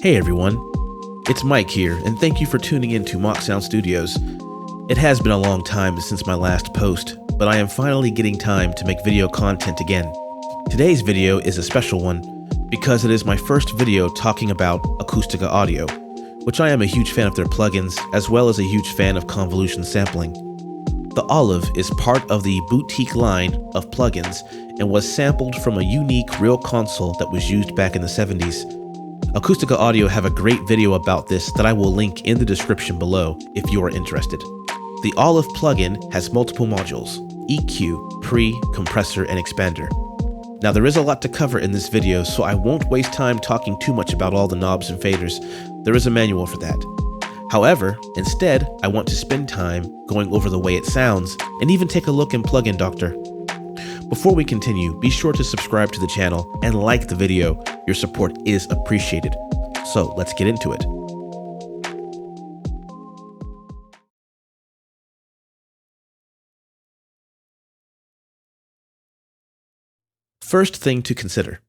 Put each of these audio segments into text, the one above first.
Hey everyone, it's Mike here, and thank you for tuning in to Mock Sound Studios. It has been a long time since my last post, but I am finally getting time to make video content again. Today's video is a special one because it is my first video talking about Acustica audio, which I am a huge fan of their plugins, as well as a huge fan of convolution sampling. The Olive is part of the boutique line of plugins and was sampled from a unique real console that was used back in the 70s. Acustica Audio have a great video about this that I will link in the description below if you are interested. The Olive plugin has multiple modules: EQ, Pre, Compressor, and Expander. Now there is a lot to cover in this video, so I won't waste time talking too much about all the knobs and faders. There is a manual for that. However, instead, I want to spend time going over the way it sounds and even take a look in Plugin Doctor. Before we continue, be sure to subscribe to the channel and like the video. Your support is appreciated. So let's get into it. First thing to consider.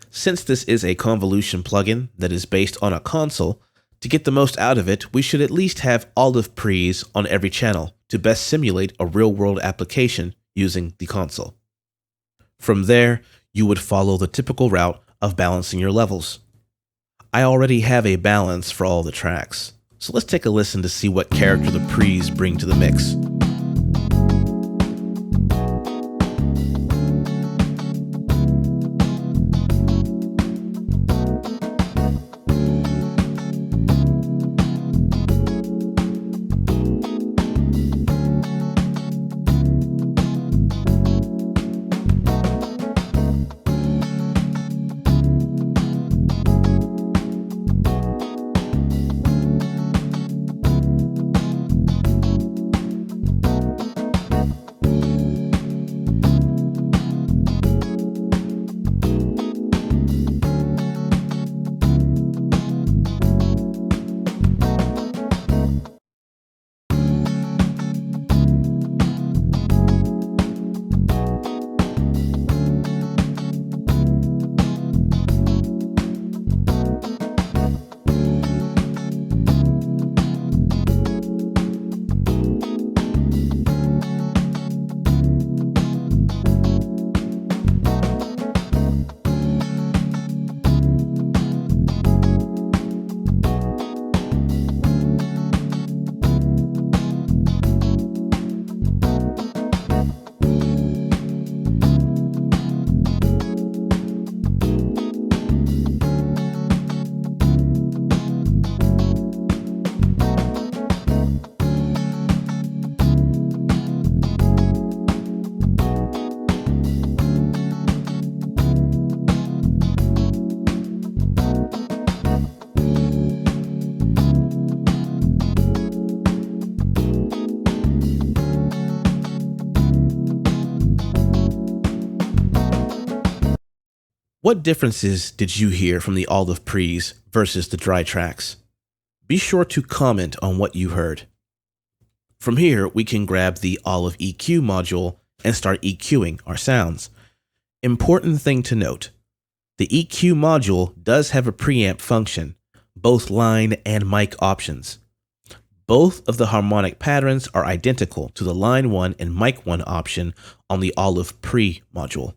Since this is a convolution plugin that is based on a console, to get the most out of it, we should at least have Olive pre's on every channel to best simulate a real-world application using the console. From there, you would follow the typical route of balancing your levels. I already have a balance for all the tracks, so let's take a listen to see what character the pre's bring to the mix. What differences did you hear from the Olive pre's versus the dry tracks? Be sure to comment on what you heard. From here, we can grab the Olive EQ module and start EQing our sounds. Important thing to note, the EQ module does have a preamp function, both line and mic options. Both of the harmonic patterns are identical to the line 1 and mic 1 option on the Olive Pre module.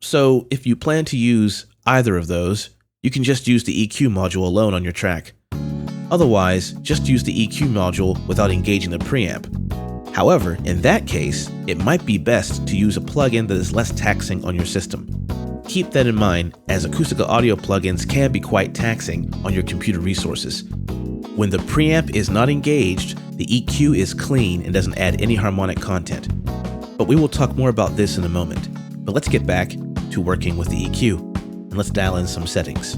So if you plan to use either of those, you can just use the EQ module alone on your track. Otherwise, just use the EQ module without engaging the preamp. However, in that case, it might be best to use a plugin that is less taxing on your system. Keep that in mind, as Acustica audio plugins can be quite taxing on your computer resources. When the preamp is not engaged, the EQ is clean and doesn't add any harmonic content. But we will talk more about this in a moment. But let's get back to working with the EQ, and let's dial in some settings.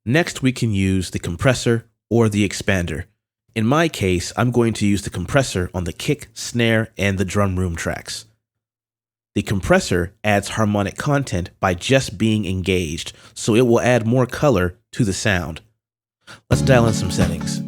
Next, we can use the compressor or the expander. In my case, I'm going to use the compressor on the kick, snare, and the drum room tracks. The compressor adds harmonic content by just being engaged, so it will add more color to the sound. Let's dial in some settings.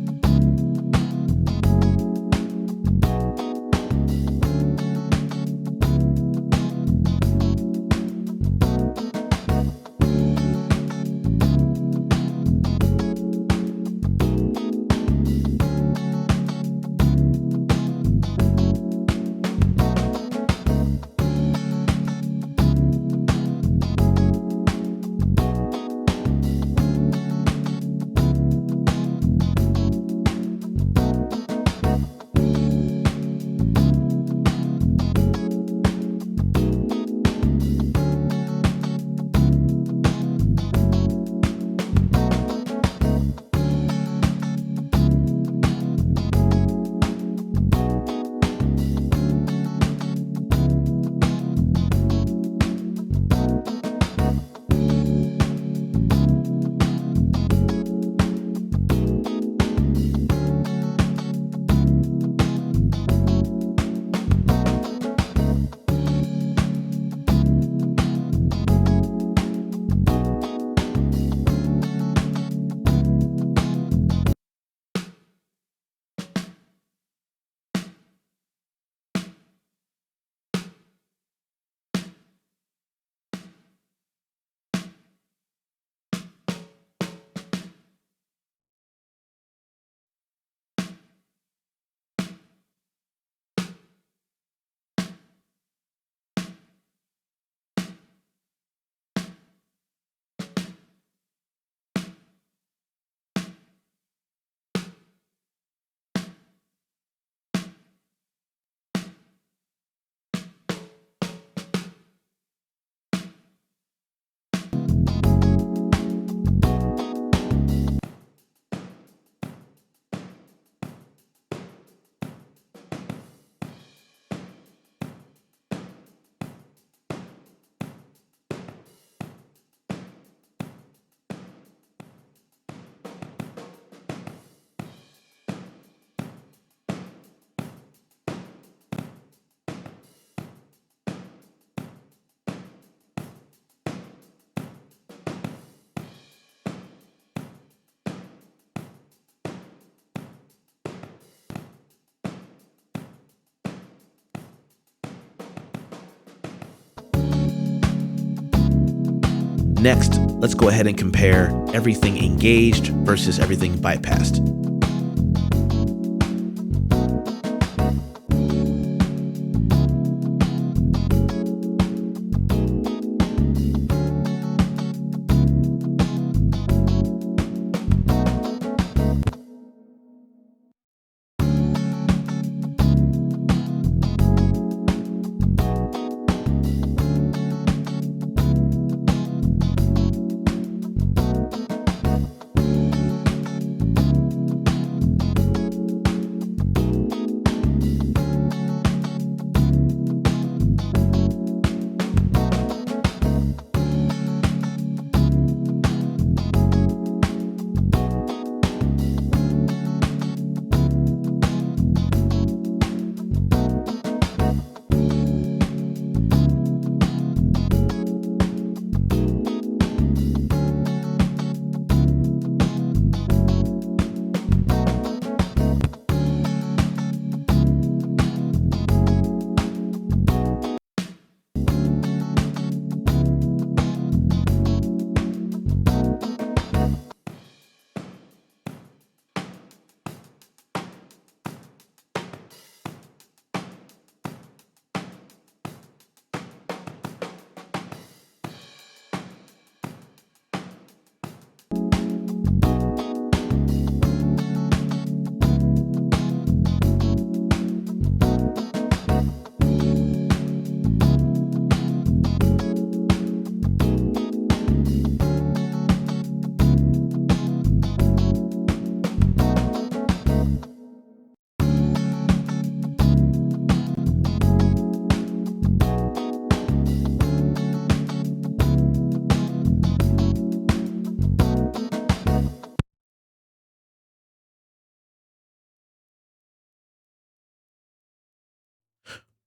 Next, let's go ahead and compare everything engaged versus everything bypassed.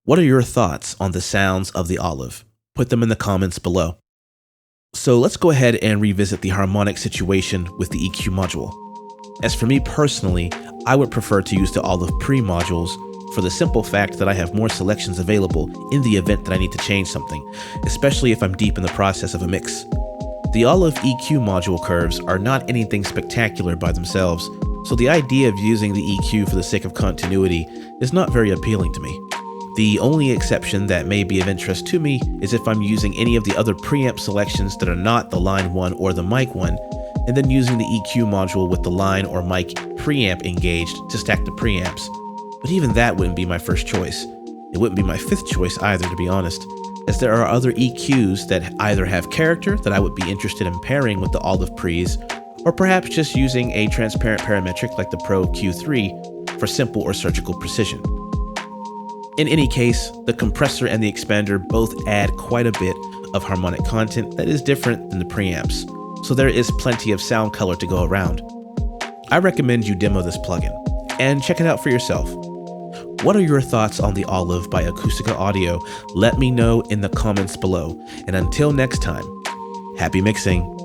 What are your thoughts on the sounds of the Olive? Put them in the comments below. So let's go ahead and revisit the harmonic situation with the EQ module. As for me personally, I would prefer to use the Olive Pre modules for the simple fact that I have more selections available in the event that I need to change something, especially if I'm deep in the process of a mix. The Olive EQ module curves are not anything spectacular by themselves, so the idea of using the EQ for the sake of continuity is not very appealing to me. The only exception that may be of interest to me is if I'm using any of the other preamp selections that are not the line 1 or the mic 1, and then using the EQ module with the line or mic preamp engaged to stack the preamps. But even that wouldn't be my first choice. It wouldn't be my fifth choice either, to be honest, as there are other EQs that either have character that I would be interested in pairing with the Olive Pre's, or perhaps just using a transparent parametric like the Pro Q3 for simple or surgical precision. In any case, the compressor and the expander both add quite a bit of harmonic content that is different than the preamps, so there is plenty of sound color to go around. I recommend you demo this plugin and check it out for yourself. What are your thoughts on the Olive by Acustica Audio? Let me know in the comments below, and until next time, happy mixing.